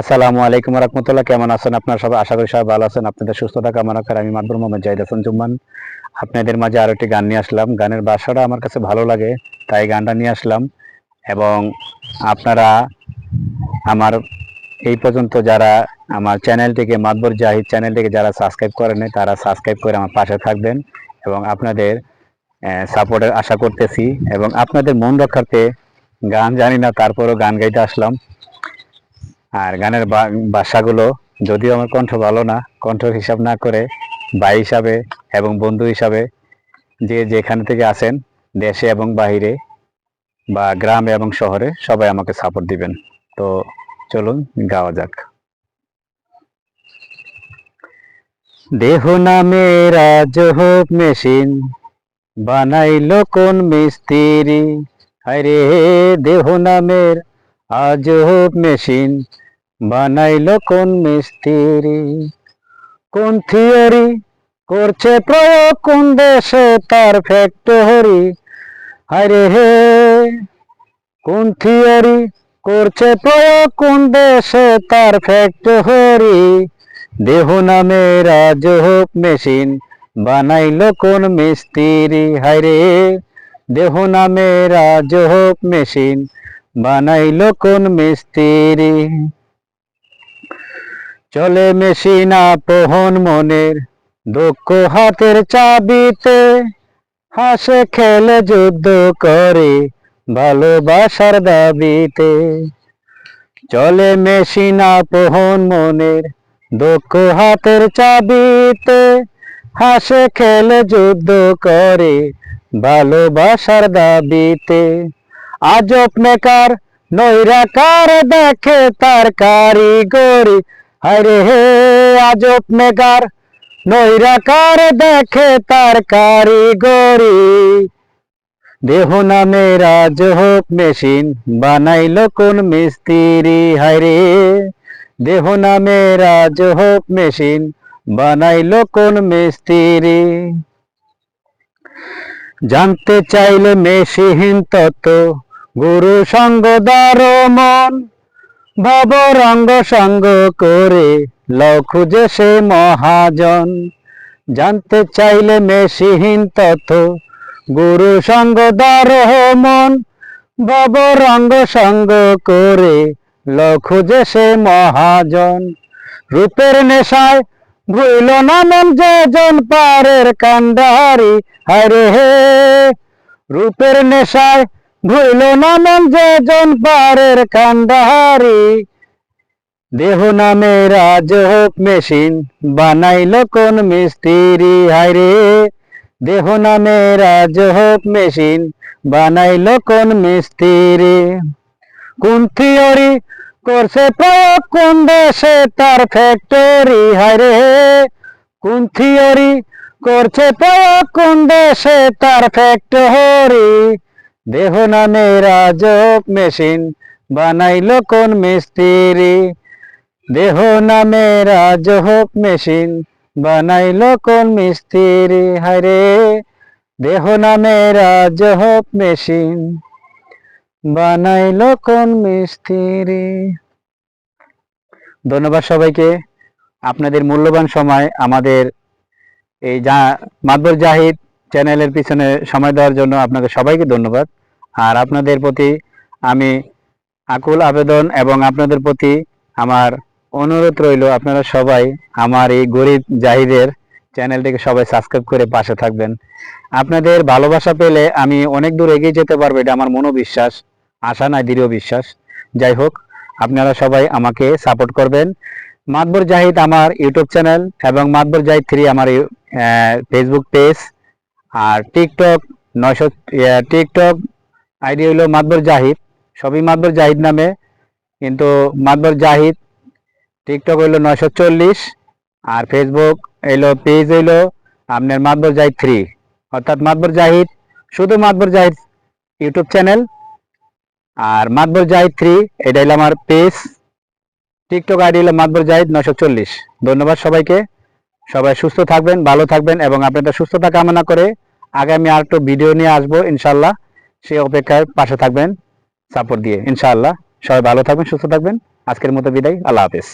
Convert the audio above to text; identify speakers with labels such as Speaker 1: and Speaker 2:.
Speaker 1: আসসালামু আলাইকুম রহমতুল্লাহ। কেমন আছেন আপনারা সবাই? আশা করি সবাই ভালো আছেন। আপনাদের সুস্থতা কামনা করে আমি মাদবুর মোহাম্মদ জাহিদ হাসান জুম্মান আপনাদের মাঝে আরো একটি গান নিয়ে আসলাম। গানের ভাষাটা আমার কাছে ভালো লাগে, তাই গানটা নিয়ে আসলাম। এবং আপনারা আমার এই পর্যন্ত যারা আমার চ্যানেলটিকে মাদবুর জাহিদ চ্যানেলটিকে যারা সাবস্ক্রাইব করেন তারা সাবস্ক্রাইব করে আমার পাশে থাকবেন এবং আপনাদের সাপোর্টের আশা করতেছি। এবং আপনাদের মন রক্ষার্থে গান জানি না, তারপরও গান গাইতে আসলাম। আর গানের ভাষাগুলো যদিও আমার কণ্ঠ ভালো না, কণ্ঠ হিসাব না করে ভাই হিসাবে এবং বন্ধু হিসাবে যে যেখান থেকে আসেন, দেশে এবং বাহিরে বা গ্রামে এবং শহরে, সবাই আমাকে সাপোর্ট দিবেন। তো চলুন গাওয়া যাক। দেহ নামের আজব মেশিন বানাইলো কোন মিস্ত্রি, আরে দেহ নামের আজব মেশিন বানাইলো কোন মিস্ত্রি, কোন থিওরি করছে প্রয়োগ কোন দেশে তার ফ্যাক্টরি, আরে হে কোন থিওরি করছে প্রয়োগ কোন দেশে তার ফ্যাক্টরি, দেহ নামের আজব মেশিন বানাইলো কোন মিস্ত্রি, হায়রে দেহ নামের আজব মেশিন বানাইলো কোন মিস্ত্রি। চলে মেশিন আপন মনের দক্ষ হাতের চাবিতে, হাসে খেলে যুদ্ধ করে ভালোবাসার দাবিতে। চলে মেশিন আপন মনের দক্ষ হাতের চাবিতে, হাসে খেলে যুদ্ধ করে ভালোবাসার দাবিতে। আজব নেকার নৈরাকার দেখে তার কারিগরি, আরে হে আজব নেকার নৈরাকার দেখে তার কারিগরি, দেহ নামের আজব মেশিন বানাইলো কোন মিস্ত্রি, হায়রে দেহ নামের আজব মেশিন বানাইলো কোন মিস্ত্রি। জানতে চাইলে মেশিন তত গুরু সঙ্গ দার মন, ভাব রঙ্গ সঙ্গ করে লও খুঁজে সে মহাজন। জানতে চাইলে মেশিন তত গুরু সঙ্গ দার মন, ভাব রঙ্গ সঙ্গ করে লও খুঁজে সে মহাজন। রূপের নেশায় ভুইল না মন যেজন পারের কান্ডারি, আরে হে রূপের নেশায় ভুইল না মন যেজন পারের কান্ডারি, দেহ নামের আজব মেশিন বানাইলো কোন মিস্ত্রি, হায়রে দেহ নামের আজব মেশিন বানাইলো কোন মিস্ত্রি। কোন থিওরি করছে প্রয়োগ কোন দেশে তার ফ্যাক্টরি, হায়রে কোন থিওরি করছে প্রয়োগ কোন দেশে তার ফ্যাক্টরি, দেহ নামের আজব মেশিন বানাইলো কোন মিস্ত্রি, দেহ নামের আজব মেশিন বানাইলো কোন মিস্ত্রি, হায়রে দেহ নামের আজব মেশিন বানাইলো কোন মিস্ত্রি। ধন্যবাদ সবাইকে আপনাদের মূল্যবান সময় আমাদের এই মাদবুর জাহিদ চ্যানেলের পিছনে সময় দেওয়ার জন্য আপনাদের সবাইকে ধন্যবাদ। আর আপনাদের প্রতি আমি আকুল আবেদন এবং আপনাদের প্রতি আমার অনুরোধ রইল, আপনারা সবাই আমার এই গরিব জাহিদের চ্যানেলটিকে সবাই সাবস্ক্রাইব করে পাশে থাকবেন। আপনাদের ভালোবাসা পেলে আমি অনেক দূর এগিয়ে যেতে পারবো, এটা আমার মনোবিশ্বাস, আশা নাই দৃঢ় বিশ্বাস। যাই হোক, আপনারা সবাই আমাকে সাপোর্ট করবেন। মাদবুর জাহিদ আমার ইউটিউব চ্যানেল এবং মাদবুর জাহিদ 3 আমার ফেসবুক পেজ, আর টিকটক টিকটক আইডি হইল মাদবুর জাহিদ, সবই মাদবুর জাহিদ নামে, কিন্তু মাদবুর জাহিদ টিকটক হইল 940, আর ফেসবুক হইলো পেজ হইলো আপনার মাদবুর জাহিদ 3, অর্থাৎ মাদবুর জাহিদ শুধু মাদবুর জাহিদ ইউটিউব চ্যানেল, আর মাদবুর জাহিদ 3 এটা হলো আমার পেজ। টিকটক আইডি হলো মাদবুর জাহিদ 940। ধন্যবাদ সবাইকে, সবাই সুস্থ থাকবেন, ভালো থাকবেন এবং আপনাদের সুস্থতা কামনা করে আগামী আর একটু ভিডিও নিয়ে আসবো ইনশাল্লাহ। সেই অপেক্ষায় পাশে থাকবেন সাপোর্ট দিয়ে ইনশাআল্লাহ। সবাই ভালো থাকবেন, সুস্থ থাকবেন। আজকের মতো বিদায়, আল্লাহ হাফেজ।